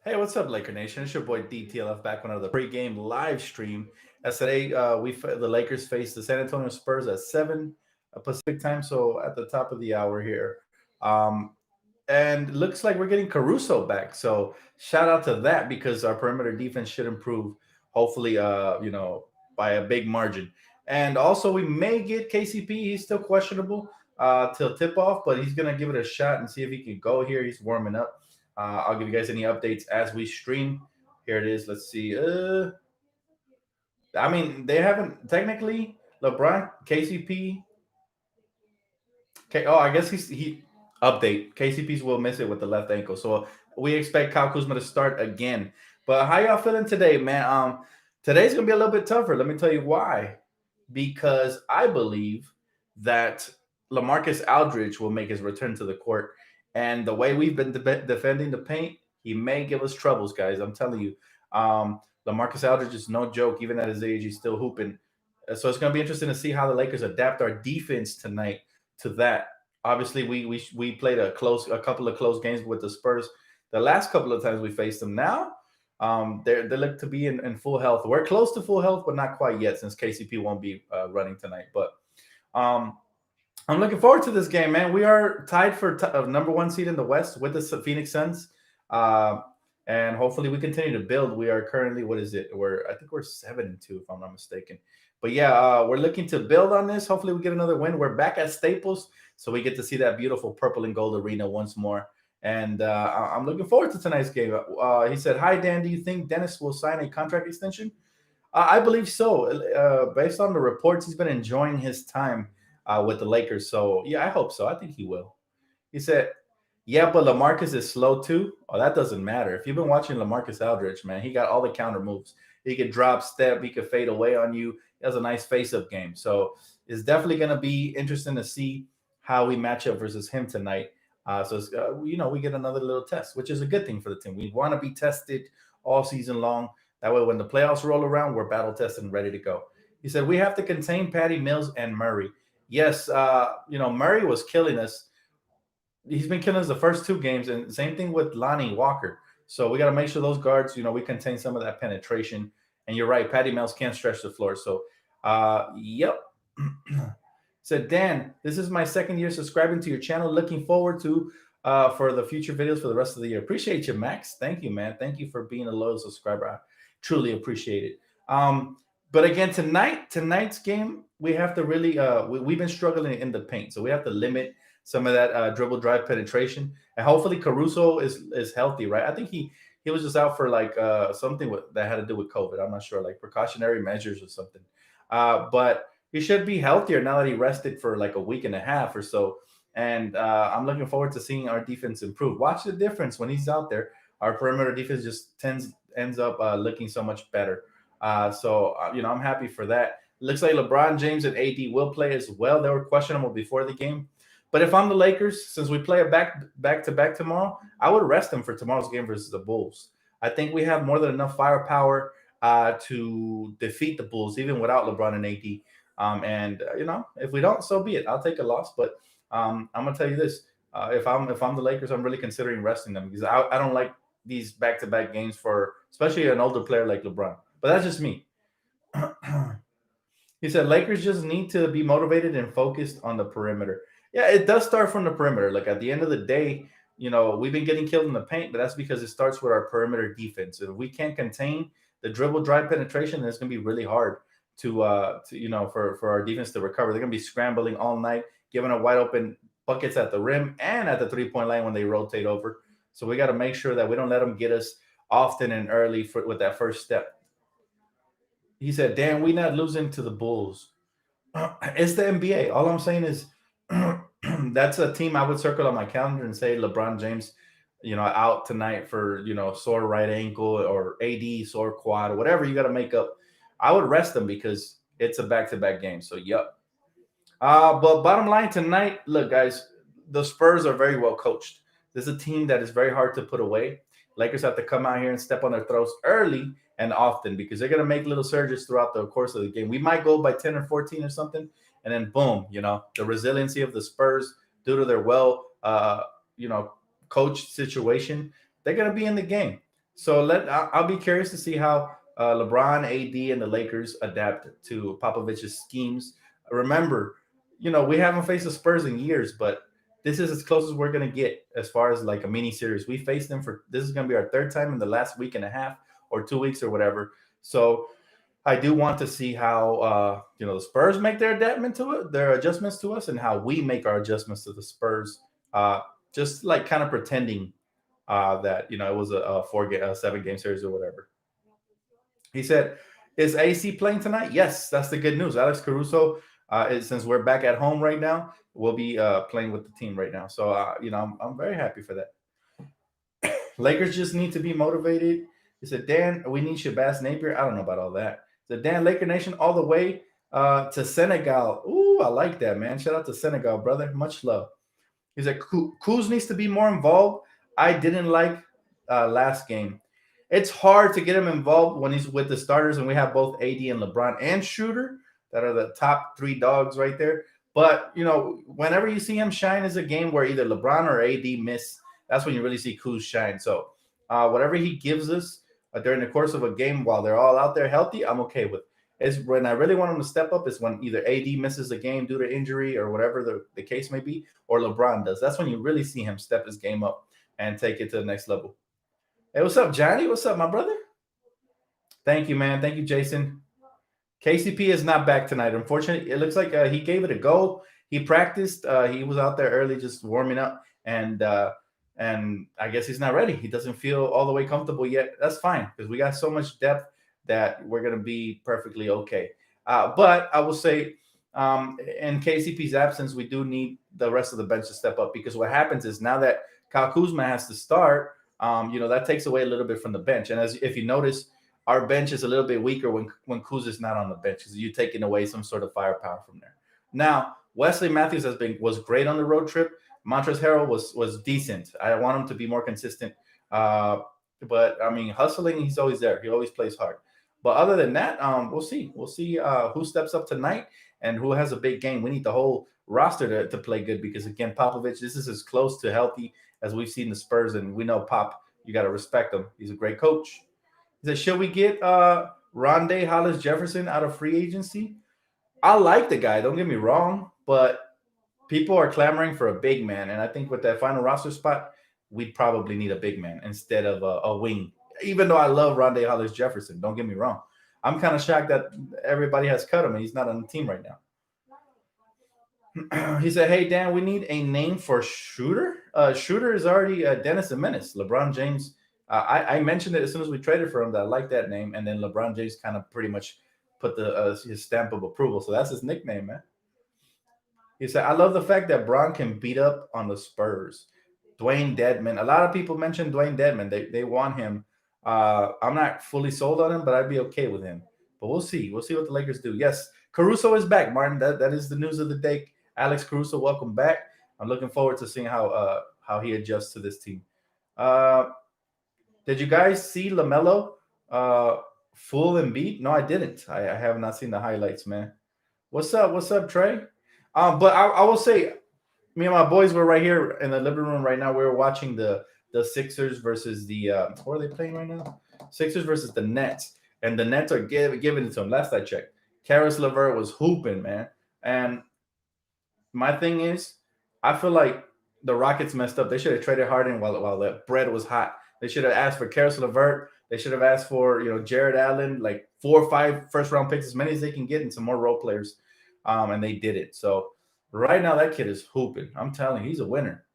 Hey, what's up, Laker Nation? It's your boy DTLF back with another pregame live stream. As today, the Lakers face the San Antonio Spurs at 7 Pacific time, so at the top of the hour here. And it looks like we're getting Caruso back. So shout out to that because our perimeter defense should improve, hopefully, by a big margin. And also, we may get KCP. He's still questionable till tip off, but he's gonna give it a shot and see if he can go here. He's warming up. I'll give you guys any updates as we stream. Here it is. Let's see. I mean, they haven't technically LeBron, KCP. Okay. Oh, I guess he update. KCP's will miss it with the left ankle, so we expect Kyle Kuzma to start again. But how y'all feeling today, man? Today's gonna be a little bit tougher. Let me tell you why. Because I believe that Lamarcus Aldridge will make his return to the court, and the way we've been defending the paint, he may give us troubles, guys. I'm telling you. Lamarcus Aldridge is no joke. Even at his age, he's still hooping. So it's going to be interesting to see how the Lakers adapt our defense tonight to that. Obviously, we played a couple of close games with the Spurs. The last couple of times we faced them, now they look to be in full health. We're close to full health, but not quite yet, since KCP won't be running tonight. But um, I'm looking forward to this game, man. We are tied for number one seed in the West with the Phoenix Suns, uh, and hopefully we continue to build. We are currently, what is it? I think we're 7-2 if I'm not mistaken. But yeah, we're looking to build on this. Hopefully we get another win. We're back at Staples, so we get to see that beautiful purple and gold arena once more. And I'm looking forward to tonight's game. He said, "Hi Dan, do you think Dennis will sign a contract extension?" I believe so. Based on the reports, he's been enjoying his time with the Lakers. So yeah, I hope so. I think he will. He said, "Yeah, but Lamarcus is slow too." Oh, that doesn't matter. If you've been watching Lamarcus Aldridge, man, he got all the counter moves. He could drop, step, he could fade away on you. He has a nice face-up game. So it's definitely going to be interesting to see how we match up versus him tonight. We get another little test, which is a good thing for the team. We want to be tested all season long. That way, when the playoffs roll around, we're battle tested and ready to go. He said, "We have to contain Patty Mills and Murray." Yes, Murray was killing us. He's been killing us the first two games, and same thing with Lonnie Walker. So we got to make sure those guards, we contain some of that penetration. And you're right, Patty Mills can't stretch the floor. So, yep. Said, Dan, this is my second year subscribing to your channel. Looking forward to for the future videos for the rest of the year. Appreciate you, Max. Thank you, man. Thank you for being a loyal subscriber. I truly appreciate it. But again, tonight's game, we have to really we've been struggling in the paint, so we have to limit some of that dribble drive penetration, and hopefully Caruso is healthy, right? I think he was just out for like something that had to do with COVID. I'm not sure, like precautionary measures or something. But he should be healthier now that he rested for like a week and a half or so. And I'm looking forward to seeing our defense improve. Watch the difference when he's out there. Our perimeter defense just ends up looking so much better. I'm happy for that. Looks like LeBron James and AD will play as well. They were questionable before the game. But if I'm the Lakers, since we play a back to back tomorrow, I would rest them for tomorrow's game versus the Bulls. I think we have more than enough firepower to defeat the Bulls, even without LeBron and AD. If we don't, so be it. I'll take a loss. But I'm gonna tell you this: if I'm the Lakers, I'm really considering resting them because I don't like these back to back games for especially an older player like LeBron. But that's just me. He said Lakers just need to be motivated and focused on the perimeter. Yeah, it does start from the perimeter. Like at the end of the day, we've been getting killed in the paint, but that's because it starts with our perimeter defense. If we can't contain the dribble drive penetration, then it's gonna be really hard for our defense to recover. They're gonna be scrambling all night, giving up wide open buckets at the rim and at the 3-point line when they rotate over. So we got to make sure that we don't let them get us often and early with that first step. He said, "Dan, we not losing to the Bulls. It's the NBA. All I'm saying is that's a team I would circle on my calendar and say LeBron James, out tonight for sore right ankle or AD sore quad or whatever you got to make up. I would rest them because it's a back-to-back game. So yep. But bottom line tonight, look, guys, the Spurs are very well coached. This is a team that is very hard to put away. Lakers have to come out here and step on their throats early and often because they're going to make little surges throughout the course of the game. We might go by 10 or 14 or something, and then boom, the resiliency of the Spurs due to their coached situation, they're going to be in the game. So I'll be curious to see how LeBron, AD, and the Lakers adapt to Popovich's schemes. Remember, we haven't faced the Spurs in years, but this is as close as we're gonna get as far as like a mini series. We faced them for this is gonna be our third time in the last week and a half or 2 weeks or whatever. So I do want to see how the Spurs make their adaptment to it, their adjustments to us, and how we make our adjustments to the Spurs. Uh, just like kind of pretending that it was a 7 game series or whatever. He said, "Is AC playing tonight?" Yes, that's the good news. Alex Caruso, since we're back at home right now, will be playing with the team right now. So I'm very happy for that. Lakers just need to be motivated. He said, "Dan, we need Shabazz Napier." I don't know about all that. He said, "Dan, Laker Nation all the way to Senegal." Ooh, I like that, man. Shout out to Senegal, brother. Much love. He said Kuz needs to be more involved. I didn't like last game. It's hard to get him involved when he's with the starters, and we have both AD and LeBron and Shooter that are the top three dogs right there. But whenever you see him shine, is a game where either LeBron or AD miss. That's when you really see Kuz shine. So whatever he gives us during the course of a game while they're all out there healthy, I'm okay with. Is when I really want him to step up is when either AD misses a game due to injury or whatever the case may be, or LeBron does. That's when you really see him step his game up and take it to the next level. Hey, what's up, Johnny? What's up, my brother? Thank you, man. Thank you, Jason. KCP is not back tonight. Unfortunately, it looks like he gave it a go. He practiced. He was out there early, just warming up, and I guess he's not ready. He doesn't feel all the way comfortable yet. That's fine because we got so much depth that we're gonna be perfectly okay. But I will say, in KCP's absence, we do need the rest of the bench to step up because what happens is now that Kyle Kuzma has to start, that takes away a little bit from the bench. And as if you notice, our bench is a little bit weaker when Kuz is not on the bench because you're taking away some sort of firepower from there. Now, Wesley Matthews was great on the road trip. Montrezl Harrell was decent. I want him to be more consistent. But I mean, hustling, he's always there. He always plays hard. But other than that, we'll see. We'll see who steps up tonight and who has a big game. We need the whole roster to play good because again, Popovich, this is as close to healthy as we've seen the Spurs, and we know Pop. You got to respect him. He's a great coach. He said, "Should we get Rondé Hollis Jefferson out of free agency?" I like the guy. Don't get me wrong, but people are clamoring for a big man, and I think with that final roster spot, we'd probably need a big man instead of a wing. Even though I love Rondé Hollis Jefferson, don't get me wrong. I'm kind of shocked that everybody has cut him and he's not on the team right now. He said, "Hey Dan, we need a name for Shooter. Shooter is already Dennis the Menace. LeBron James. I mentioned it as soon as we traded for him that I like that name, and then LeBron James kind of pretty much put his stamp of approval. So that's his nickname, man." He said, "I love the fact that Bron can beat up on the Spurs. Dwayne Dedman. A lot of people mentioned Dwayne Dedman. They want him. I'm not fully sold on him, but I'd be okay with him. But we'll see. We'll see what the Lakers do. Yes, Caruso is back, Martin. That is the news of the day. Alex Caruso, welcome back. I'm looking forward to seeing how he adjusts to this team. Uh, did you guys see Lamelo full and beat? No, I didn't. I have not seen the highlights, man. What's up? What's up, Trey? But I will say, me and my boys were right here in the living room right now. We were watching the Sixers versus the what are they playing right now? Sixers versus the Nets, and the Nets are giving it to them. Last I checked, Karis LeVert was hooping, man. And my thing is, I feel like the Rockets messed up. They should have traded Harden while the bread was hot. They should have asked for Karis LeVert. They should have asked for Jared Allen, like 4 or 5 first round picks, as many as they can get, and some more role players. And they did it. So right now, that kid is hooping. I'm telling you, he's a winner.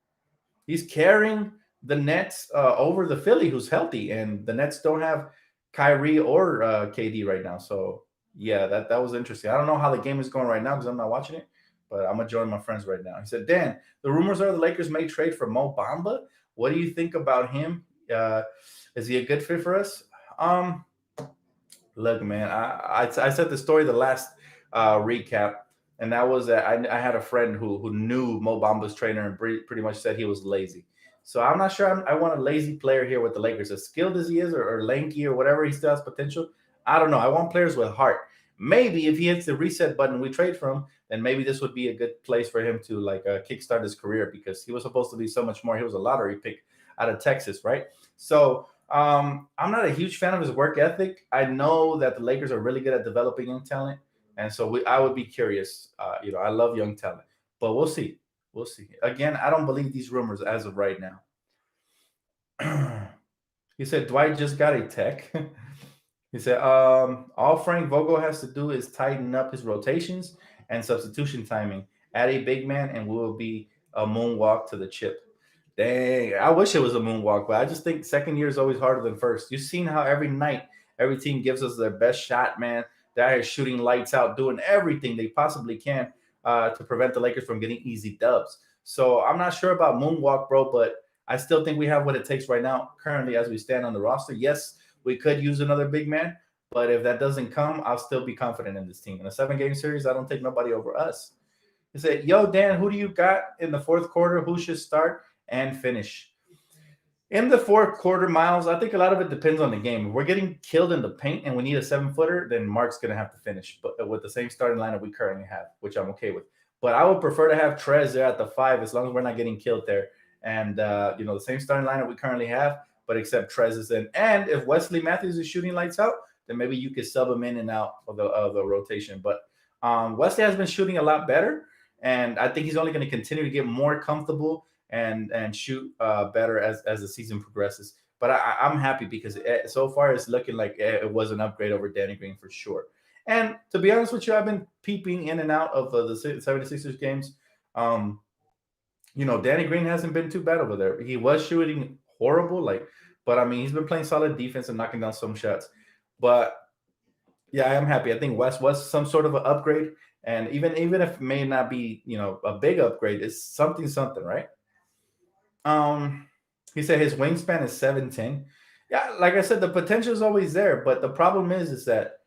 He's carrying the Nets over the Philly, who's healthy, and the Nets don't have Kyrie or KD right now. So yeah, that was interesting. I don't know how the game is going right now because I'm not watching it, but I'm gonna join my friends right now. He said, "Dan, the rumors are the Lakers may trade for Mo Bamba. What do you think about him? Is he a good fit for us?" Look, man, I said the story the last recap, and that was that I had a friend who knew Mo Bamba's trainer and pretty much said he was lazy. So I'm not sure I want a lazy player here with the Lakers. As skilled as he is, or lanky, or whatever, he still has potential. I don't know. I want players with heart. Maybe if he hits the reset button, we trade for him, then maybe this would be a good place for him to like kickstart his career because he was supposed to be so much more. He was a lottery pick out of Texas, right? So I'm not a huge fan of his work ethic. I know that the Lakers are really good at developing young talent, and so I would be curious. I love young talent, but we'll see. We'll see. Again, I don't believe these rumors as of right now. He said Dwight just got a tech. He said, all Frank Vogel has to do is tighten up his rotations and substitution timing. Add a big man, and we will be a moonwalk to the chip. Dang, I wish it was a moonwalk, but I just think second year is always harder than first. You've seen how every night every team gives us their best shot, man. They're shooting lights out, doing everything they possibly can to prevent the Lakers from getting easy dubs. So I'm not sure about moonwalk, bro, but I still think we have what it takes right now, currently, as we stand on the roster. Yes, we could use another big man, but if that doesn't come, I'll still be confident in this team. In a 7 game series, I don't take nobody over us. He said, Yo, Dan, who do you got in the fourth quarter? Who should start and finish? In the fourth quarter, Miles, I think a lot of it depends on the game. If we're getting killed in the paint and we need a 7 footer, then Mark's going to have to finish, but with the same starting lineup we currently have, which I'm okay with. But I would prefer to have Trez there at the 5 as long as we're not getting killed there. And, the same starting lineup we currently have, but except Trez is in. And if Wesley Matthews is shooting lights out, then maybe you could sub him in and out of the rotation. But Wesley has been shooting a lot better, and I think he's only going to continue to get more comfortable and shoot better as the season progresses. But I'm happy because so far it's looking like it was an upgrade over Danny Green for sure. And to be honest with you, I've been peeping in and out of the 76ers games. Um, Danny Green hasn't been too bad over there. He was shooting horrible, but I mean, he's been playing solid defense and knocking down some shots. But yeah, I am happy. I think West was some sort of an upgrade, and even if it may not be a big upgrade, it's something, right? Um, he said his wingspan is 7'10". Yeah, like I said, the potential is always there, but the problem is that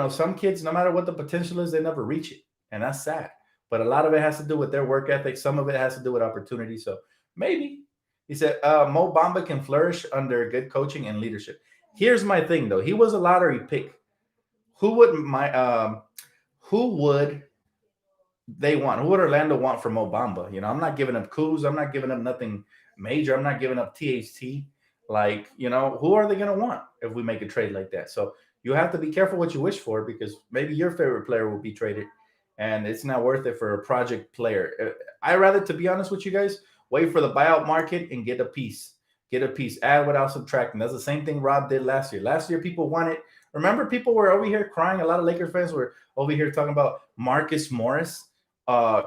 some kids, no matter what the potential is, they never reach it, and that's sad. But a lot of it has to do with their work ethic. Some of it has to do with opportunity. So maybe he said Mo Bamba can flourish under good coaching and leadership. Here's my thing, though. He was a lottery pick. Who would my who would they want? Who would Orlando want from Obama? I'm not giving up Kuz. I'm not giving up nothing major. I'm not giving up THT. Who are they going to want if we make a trade like that? So you have to be careful what you wish for because maybe your favorite player will be traded and it's not worth it for a project player. I rather, to be honest with you guys, wait for the buyout market and get a piece. Get a piece. Add without subtracting. That's the same thing Rob did last year. Last year, people wanted. Remember, people were over here crying. A lot of Lakers fans were over here talking about Marcus Morris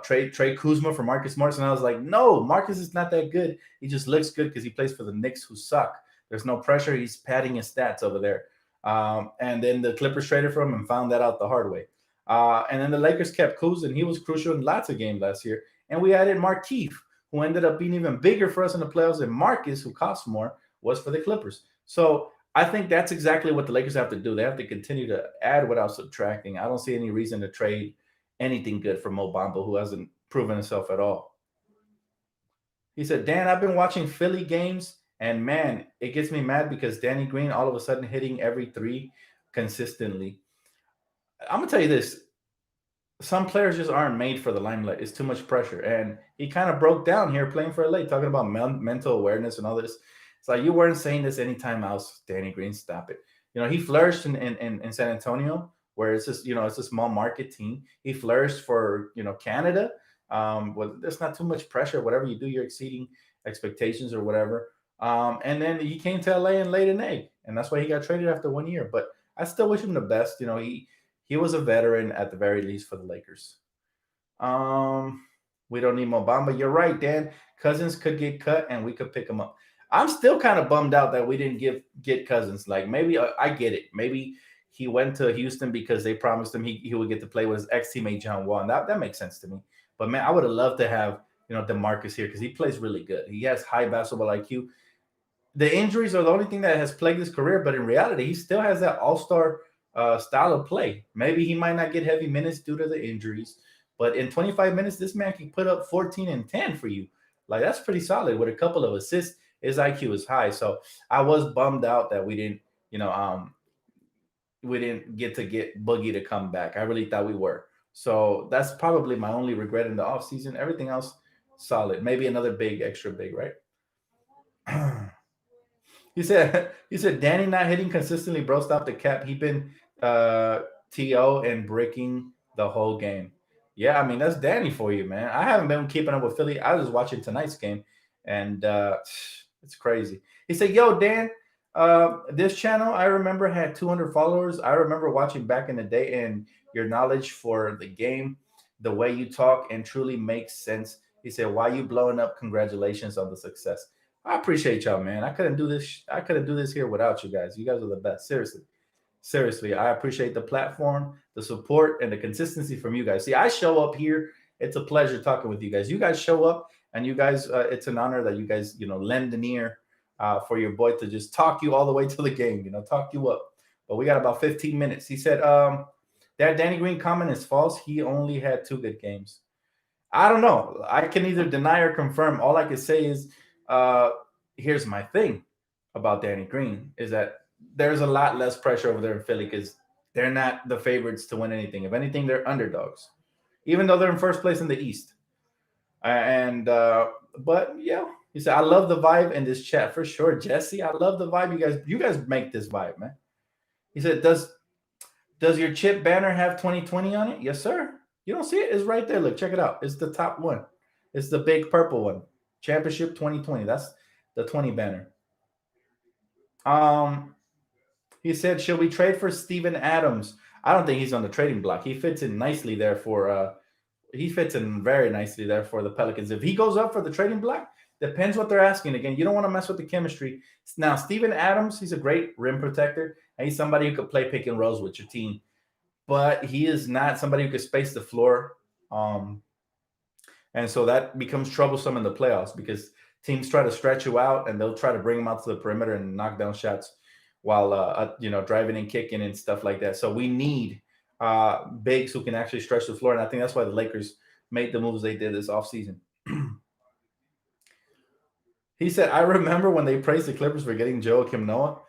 trade Kuzma for Marcus Morris, and I was like, no, Marcus is not that good. He just looks good because he plays for the Knicks, who suck. There's no pressure. He's padding his stats over there. And then the Clippers traded for him and found that out the hard way. And then the Lakers kept Kuz, and he was crucial in lots of games last year. And we added Markeith, who ended up being even bigger for us in the playoffs than Marcus, who cost more, was for the Clippers. So I think that's exactly what the Lakers have to do. They have to continue to add without subtracting. I don't see any reason to trade anything good from Mo Bamba, who hasn't proven himself at all. He said, Dan, I've been watching Philly games, and man, it gets me mad because Danny Green all of a sudden hitting every three consistently. I'm going to tell you this. Some players just aren't made for the limelight. It's too much pressure. And he kind of broke down here playing for LA, talking about mental awareness and all this. It's like you weren't saying this anytime else, Danny Green. Stop it. He flourished in San Antonio, where it's just it's a small market team. He flourished for Canada. Well, there's not too much pressure. Whatever you do, you're exceeding expectations or whatever. And then he came to LA and laid an egg, and that's why he got traded after 1 year. But I still wish him the best. He was a veteran at the very least for the Lakers. We don't need Mobamba. You're right, Dan. Cousins could get cut, and we could pick him up. I'm still kind of bummed out that we didn't get Cousins. Like maybe I get it. Maybe he went to Houston because they promised him he would get to play with his ex teammate John Wall. And that makes sense to me. But man, I would have loved to have DeMarcus here because he plays really good. He has high basketball IQ. The injuries are the only thing that has plagued his career, but in reality, he still has that all-star style of play. Maybe he might not get heavy minutes due to the injuries, but in 25 minutes, this man can put up 14 and 10 for you. Like that's pretty solid with a couple of assists. His IQ is high, so I was bummed out that we didn't get Boogie to come back. I really thought we were. So that's probably my only regret in the offseason. Everything else solid. Maybe another big, extra big, right? he said Danny not hitting consistently, bro. Stop the cap. He been uh TO and breaking the whole game. Yeah, I mean that's Danny for you, man. I haven't been keeping up with Philly. I was watching tonight's game, and it's crazy. He said, "Yo, Dan, this channel I remember had 200 followers. I remember watching back in the day, and your knowledge for the game, the way you talk, and truly makes sense." He said, "Why you blowing up? Congratulations on the success." I appreciate y'all, man. I couldn't do this. I couldn't do this here without you guys. You guys are the best. Seriously, seriously. I appreciate the platform, the support, and the consistency from you guys. See, I show up here. It's a pleasure talking with you guys. You guys show up, and you guys. It's an honor that you guys, lend an ear for your boy to just talk you all the way to the game. Talk you up. But we got about 15 minutes. He said, that Danny Green comment is false. He only had two good games. I don't know. I can either deny or confirm. All I can say is, uh, here's my thing about Danny Green is that there's a lot less pressure over there in Philly because they're not the favorites to win anything. If anything, they're underdogs, even though they're in first place in the East. And but yeah, he said, I love the vibe in this chat for sure, Jesse. I love the vibe. You guys make this vibe, man. He said, does your chip banner have 2020 on it? Yes, sir. You don't see it? It's right there. Look, check it out. It's the top one. It's the big purple one. Championship 2020. That's the 20 banner. Um, he said, should we trade for Steven Adams? I don't think he's on the trading block. He fits in nicely there for he fits in very nicely there for the Pelicans. If he goes up for the trading block, depends what they're asking. Again, you don't want to mess with the chemistry. Now, Steven Adams, he's a great rim protector, and he's somebody who could play pick and rolls with your team, but he is not somebody who could space the floor. Um, and so that becomes troublesome in the playoffs because teams try to stretch you out and they'll try to bring him out to the perimeter and knock down shots while driving and kicking and stuff like that. So we need bigs who can actually stretch the floor, and I think that's why the Lakers made the moves they did this offseason. He said, "I remember when they praised the Clippers for getting Joakim Noah.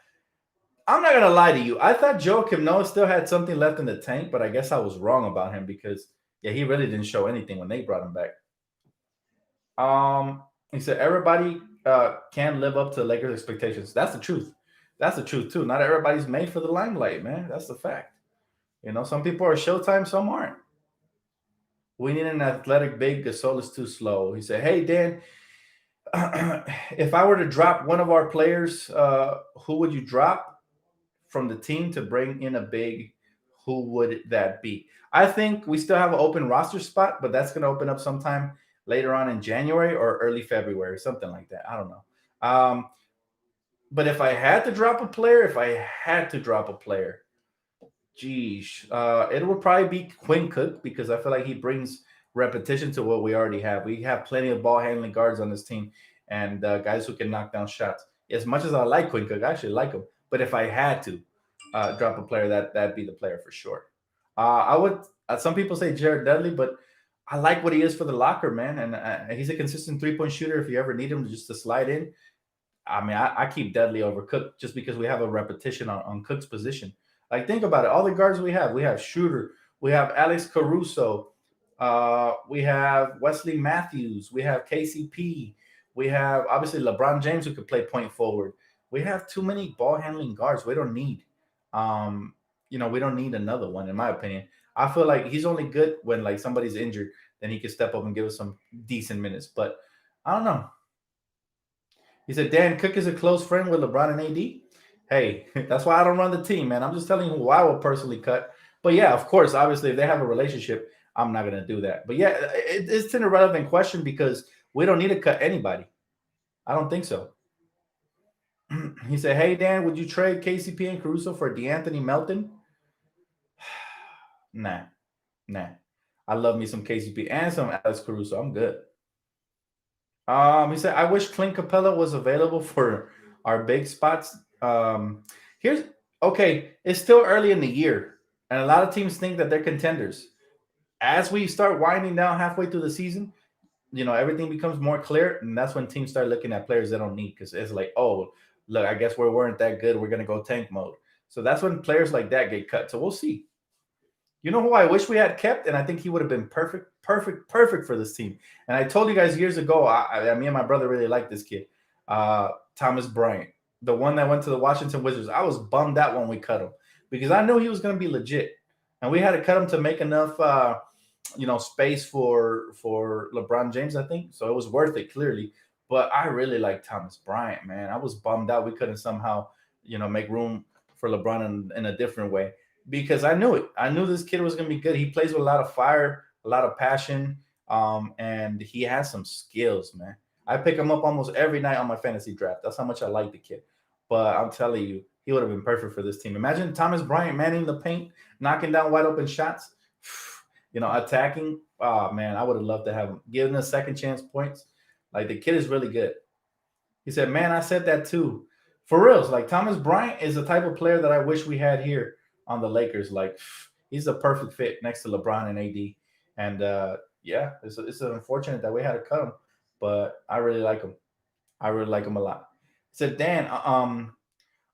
I'm not gonna lie to you. I thought Joakim Noah still had something left in the tank, but I guess I was wrong about him because yeah, he really didn't show anything when they brought him back." He said everybody can live up to Lakers expectations. That's the truth. That's the truth too. Not everybody's made for the limelight, man. That's the fact. Some people are Showtime, some aren't. We need an athletic big. Gasol is too slow. He said, "Hey Dan, if I were to drop one of our players, who would you drop from the team to bring in a big? Who would that be?" I think we still have an open roster spot, but that's going to open up sometime later on in January or early February, something like that. I don't know. But if I had to drop a player, geez, it would probably be Quinn Cook because I feel like he brings repetition to what we already have. We have plenty of ball handling guards on this team and guys who can knock down shots. As much as I like Quinn Cook, I actually like him. But if I had to drop a player, that'd be the player for sure. I would. Some people say Jared Dudley, but I like what he is for the locker, man. And he's a consistent 3-point shooter. If you ever need him just to slide in, I mean, I keep Dudley over Cook just because we have a repetition on Cook's position. Like, think about it. All the guards we have Shooter, we have Alex Caruso, we have Wesley Matthews, we have KCP, we have obviously LeBron James who could play point forward. We have too many ball handling guards. We don't need, um, we don't need another one, in my opinion. I feel like he's only good when like somebody's injured, then he can step up and give us some decent minutes. But I don't know. He said, Dan Cook is a close friend with LeBron and AD. Hey, that's why I don't run the team, man. I'm just telling you who I will personally cut. But yeah, of course, obviously, if they have a relationship, I'm not going to do that. But yeah, it's an irrelevant question because we don't need to cut anybody. I don't think so. He said, hey, Dan, would you trade KCP and Caruso for DeAnthony Melton? Nah, nah. I love me some KCP and some Alex Caruso. I'm good. He said, I wish Clint Capella was available for our big spots. Here's okay, it's still early in the year, and a lot of teams think that they're contenders. As we start winding down halfway through the season, everything becomes more clear, and that's when teams start looking at players they don't need because it's like, oh, look, I guess we weren't that good. We're gonna go tank mode. So that's when players like that get cut. So we'll see. You know who I wish we had kept, and I think he would have been perfect, perfect, perfect for this team. And I told you guys years ago, me and my brother really like this kid, Thomas Bryant. the one that went to the Washington Wizards. I was bummed out when we cut him because I knew he was going to be legit, and we had to cut him to make enough, space for LeBron James. I think so. It was worth it clearly, but I really like Thomas Bryant, man. I was bummed out we couldn't somehow, make room for LeBron in a different way because I knew it. I knew this kid was going to be good. He plays with a lot of fire, a lot of passion, and he has some skills, man. I pick him up almost every night on my fantasy draft. That's how much I like the kid. But I'm telling you, he would have been perfect for this team. Imagine Thomas Bryant manning the paint, knocking down wide open shots, attacking. Oh man, I would have loved to have him. Giving a second chance points. Like the kid is really good. He said, "Man, I said that too." For reals, like Thomas Bryant is the type of player that I wish we had here on the Lakers. Like he's a perfect fit next to LeBron and AD. And yeah, it's unfortunate that we had to cut him, but I really like him. I really like him a lot. He said, "Dan,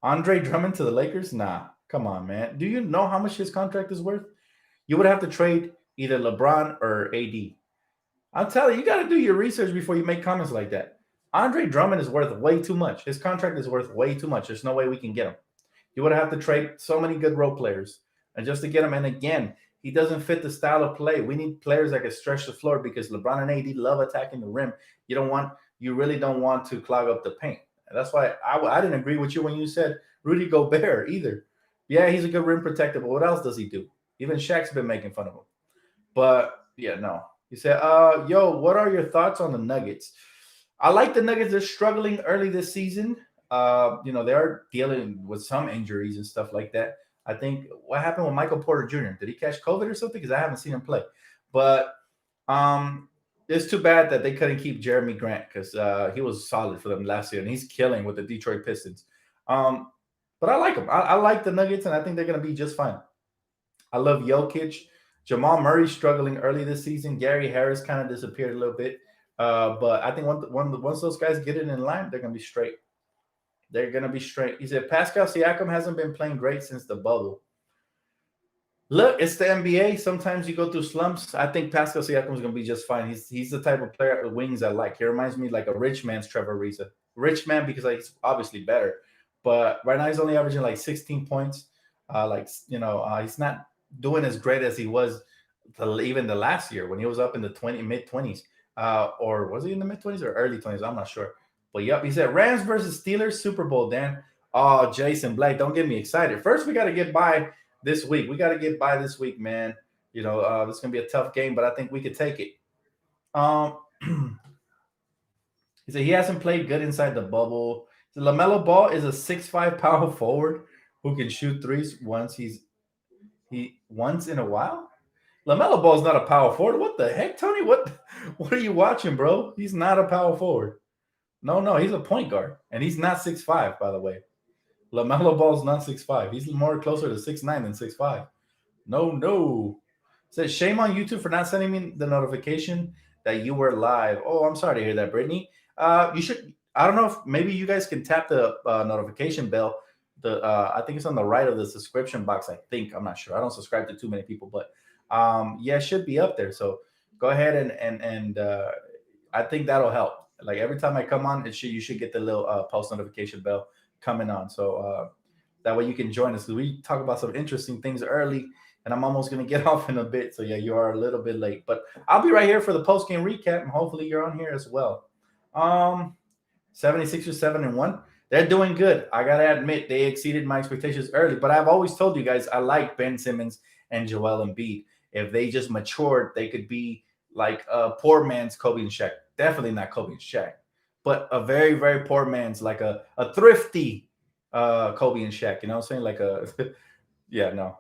Andre Drummond to the Lakers? Nah, come on, man. Do you know how much his contract is worth? You would have to trade either LeBron or AD. I'm telling you, you got to do your research before you make comments like that. Andre Drummond is worth way too much. His contract is worth way too much. There's no way we can get him. You would have to trade so many good role players, and just to get him. And again, he doesn't fit the style of play. We need players that can stretch the floor because LeBron and AD love attacking the rim. You really don't want to clog up the paint. And that's why I didn't agree with you when you said Rudy Gobert either. Yeah, he's a good rim protector, but what else does he do? Even Shaq's been making fun of him. But yeah, no. He said, yo, what are your thoughts on the Nuggets? I like the Nuggets. They're struggling early this season. They are dealing with some injuries and stuff like that. I think what happened with Michael Porter Jr. Did he catch COVID or something? Because I haven't seen him play. But it's too bad that they couldn't keep Jeremy Grant because he was solid for them last year, and he's killing with the Detroit Pistons. But I like him. I like the Nuggets, and I think they're going to be just fine. I love Jokic. Jamal Murray struggling early this season. Gary Harris kind of disappeared a little bit. But I think once those guys get it in line, they're going to be straight. They're going to be straight. He said Pascal Siakam hasn't been playing great since the bubble. Look, it's the NBA. Sometimes you go through slumps. I think Pascal Siakam is going to be just fine. He's the type of player with wings I like. He reminds me like a rich man's Trevor Ariza. Rich man because like, he's obviously better. But right now he's only averaging like 16 points. He's not doing as great as he was even the last year when he was up in the mid 20s. Or was he in the mid 20s or early 20s? I'm not sure. But yep, he said Rams versus Steelers Super Bowl, Dan. Oh, Jason Blake, don't get me excited. First, we got to get by this week. We got to get by this week, man. This is going to be a tough game, but I think we could take it. Um, he said he hasn't played good inside the bubble. So LaMelo Ball is a 6'5" power forward who can shoot threes once in a while. LaMelo Ball is not a power forward. What the heck, Tony? What are you watching, bro? He's not a power forward. No, he's a point guard, and he's not 6'5", by the way. LaMelo Ball's not 6'5". He's more closer to 6'9" than 6'5". No. Says shame on YouTube for not sending me the notification that you were live. Oh, I'm sorry to hear that, Brittany. You should. I don't know if maybe you guys can tap the notification bell. I think it's on the right of the subscription box. I think I'm not sure. I don't subscribe to too many people, but yeah, it should be up there. So go ahead and I think that'll help. Like every time I come on, you should get the little post notification bell coming on. So that way you can join us because we talk about some interesting things early, and I'm almost going to get off in a bit. So yeah, you are a little bit late, but I'll be right here for the post game recap, and hopefully you're on here as well. 76ers 7-1. They're doing good. I gotta admit, they exceeded my expectations early. But I've always told you guys I like Ben Simmons and Joel Embiid. If they just matured, they could be like a poor man's Kobe and Shaq. Definitely not Kobe and Shaq, but a very, very poor man's like a thrifty Kobe and Shaq. You know what I'm saying? Like yeah, no,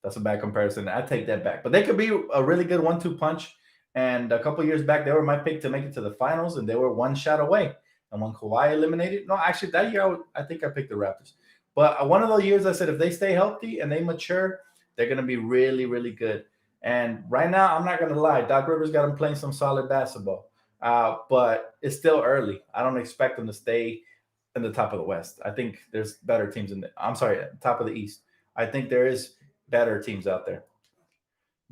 that's a bad comparison. I take that back. But they could be a really good 1-2 punch. And a couple years back, they were my pick to make it to the finals, and they were one shot away. And when Kawhi eliminated, no, actually that year I think I picked the Raptors. But one of those years I said if they stay healthy and they mature, they're going to be really, really good. And right now, I'm not going to lie, Doc Rivers got them playing some solid basketball. But it's still early. I don't expect them to stay in the top of the West. I think there's better teams top of the East. I think there is better teams out there.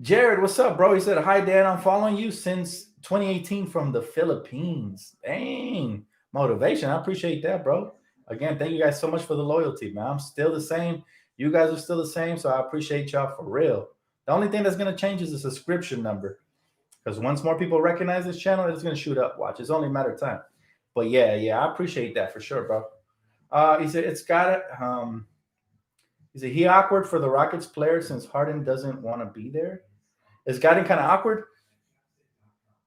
Jared, what's up, bro? He said, hi, Dan. I'm following you since 2018 from the Philippines. Dang. Motivation. I appreciate that, bro. Again, thank you guys so much for the loyalty, man. I'm still the same. You guys are still the same, so I appreciate y'all for real. The only thing that's gonna change is the subscription number. Because once more people recognize this channel, it's gonna shoot up. Watch, it's only a matter of time. But yeah, I appreciate that for sure, bro. He said it's got he said he awkward for the Rockets player since Harden doesn't want to be there. It's gotten kind of awkward.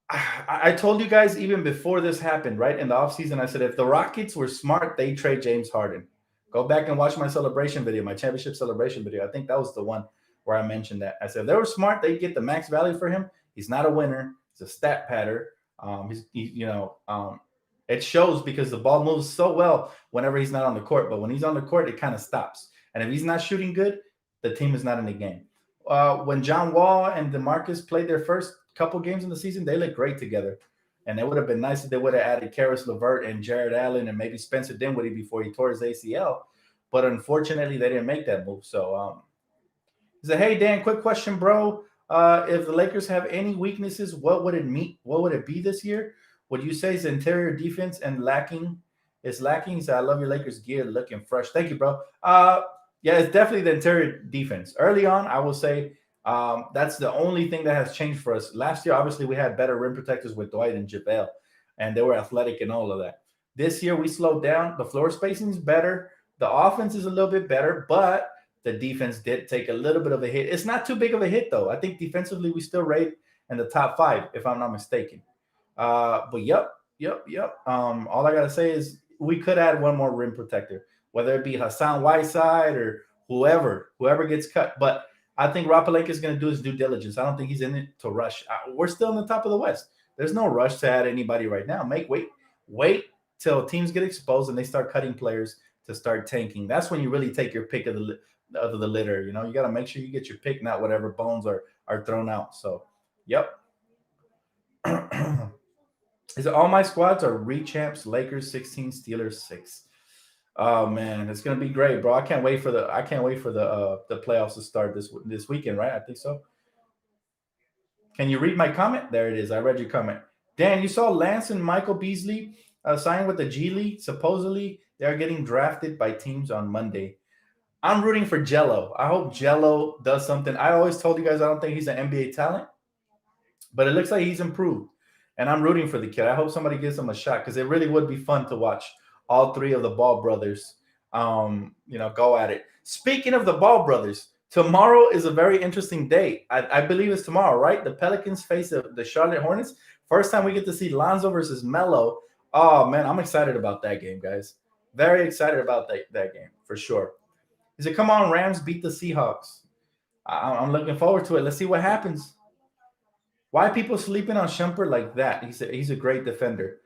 I told you guys even before this happened, right? In the offseason, I said if the Rockets were smart, they trade James Harden. Go back and watch my celebration video, my championship celebration video. I think that was the one where I mentioned that. I said if they were smart, they get the max value for him. He's not a winner. He's a stat patter. It shows because the ball moves so well whenever he's not on the court. But when he's on the court, it kind of stops. And if he's not shooting good, the team is not in the game. When John Wall and DeMarcus played their first couple games in the season, they looked great together. And it would have been nice if they would have added Karis LeVert and Jared Allen and maybe Spencer Dinwiddie before he tore his ACL. But unfortunately, they didn't make that move. So he said, "Hey Dan, quick question, bro. If the Lakers have any weaknesses, what would it mean? What would it be this year? Would you say it's interior defense and lacking? Is lacking?" He said, "I love your Lakers gear, looking fresh. Thank you, bro. Yeah, it's definitely the interior defense. Early on, I will say that's the only thing that has changed for us. Last year, obviously, we had better rim protectors with Dwight and JaVale, and they were athletic and all of that. This year, we slowed down. The floor spacing is better. The offense is a little bit better, but the defense did take a little bit of a hit. It's not too big of a hit, though. I think defensively, we still rate in the top 5, if I'm not mistaken. But yep. All I gotta say is we could add one more rim protector, whether it be Hassan Whiteside or whoever gets cut. But I think Rapalenka is going to do his due diligence. I don't think he's in it to rush. We're still in the top of the West. There's no rush to add anybody right now. Wait till teams get exposed and they start cutting players to start tanking. That's when you really take your pick of the litter. You know, you got to make sure you get your pick, not whatever bones are thrown out. So, yep. Is it all my squads are rechamps? Lakers 16, Steelers 6. Oh man, it's gonna be great, bro. I can't wait for the playoffs to start this weekend, right? I think so. Can you read my comment? There it is. I read your comment. Dan, you saw Lance and Michael Beasley sign with the G League. Supposedly, they are getting drafted by teams on Monday. I'm rooting for Jello. I hope Jello does something. I always told you guys I don't think he's an NBA talent, but it looks like he's improved. And I'm rooting for the kid. I hope somebody gives him a shot because it really would be fun to watch all 3 of the Ball brothers, go at it. Speaking of the Ball brothers, tomorrow is a very interesting day. I believe it's tomorrow, right? The Pelicans face the Charlotte Hornets. First time we get to see Lonzo versus Melo. Oh, man, I'm excited about that game, guys. Very excited about that game, for sure. He said, come on, Rams, beat the Seahawks. I'm looking forward to it. Let's see what happens. Why people sleeping on Shumpert like that? He's a great defender.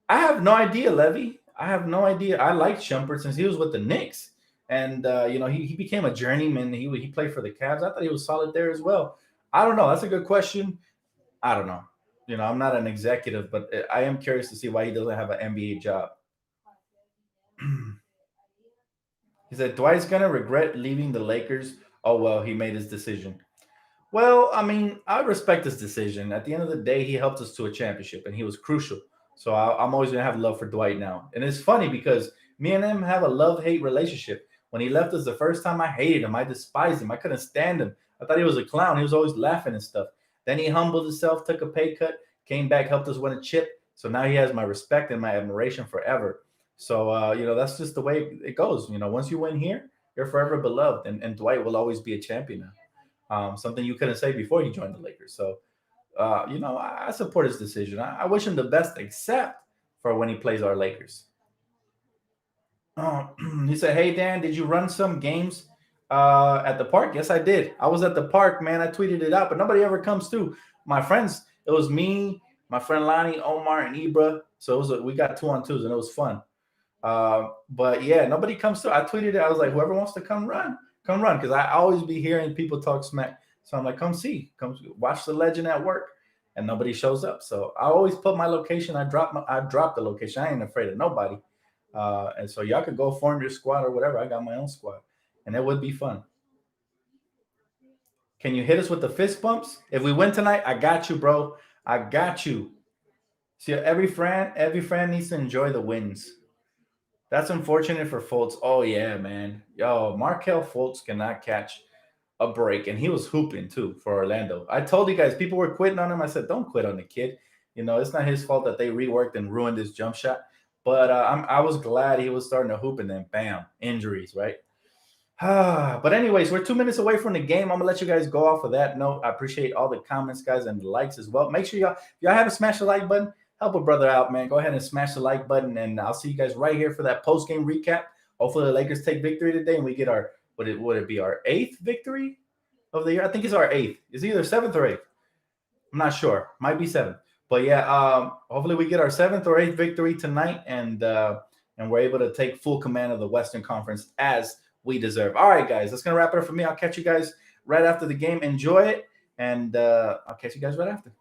I have no idea, Levy. I have no idea. I liked Shumpert since he was with the Knicks. And, he became a journeyman. He played for the Cavs. I thought he was solid there as well. I don't know. That's a good question. I don't know. I'm not an executive, but I am curious to see why he doesn't have an NBA job. He said, Dwight's going to regret leaving the Lakers. Oh, well, he made his decision. Well, I mean, I respect his decision. At the end of the day, he helped us to a championship, and he was crucial. So I'm always gonna have love for Dwight now. And it's funny because me and him have a love-hate relationship. When he left us the first time, I hated him. I despised him. I couldn't stand him. I thought he was a clown. He was always laughing and stuff. Then he humbled himself, took a pay cut, came back, helped us win a chip. So now he has my respect and my admiration forever. So that's just the way it goes. Once you win here, you're forever beloved, and Dwight will always be a champion now. Something you couldn't say before he joined the Lakers. So, I support his decision. I wish him the best, except for when he plays our Lakers. He said, hey, Dan, did you run some games at the park? Yes, I did. I was at the park, man. I tweeted it out, but nobody ever comes through. My friends, it was me, my friend Lonnie, Omar, and Ibra. So we got 2-on-2s, and it was fun. But yeah, nobody comes through. I tweeted it. I was like, whoever wants to come run, because I always be hearing people talk smack. So I'm like, come watch the legend at work, and nobody shows up. So I always put my location. I drop the location. I ain't afraid of nobody. And so y'all could go form your squad or whatever. I got my own squad, and it would be fun. Can you hit us with the fist bumps? If we win tonight, I got you, bro. I got you. See, every fan needs to enjoy the wins. That's unfortunate for Fultz. Oh yeah, man. Yo, Markel Fultz cannot catch a break, and he was hooping too for Orlando. I told you guys, people were quitting on him. I said, don't quit on the kid. You know, it's not his fault that they reworked and ruined his jump shot. But I was glad he was starting to hoop, and then bam, injuries, right? But anyways, we're 2 minutes away from the game. I'm gonna let you guys go off of that note. I appreciate all the comments, guys, and the likes as well. Make sure y'all, if y'all haven't smashed the like button, help a brother out, man. Go ahead and smash the like button, and I'll see you guys right here for that post game recap. Hopefully, the Lakers take victory today, and we get our would it be our eighth victory of the year? I think it's our eighth. It's either seventh or eighth. I'm not sure. Might be seventh. But yeah, hopefully we get our seventh or eighth victory tonight, and we're able to take full command of the Western Conference as we deserve. All right, guys, that's gonna wrap it up for me. I'll catch you guys right after the game. Enjoy it, and I'll catch you guys right after.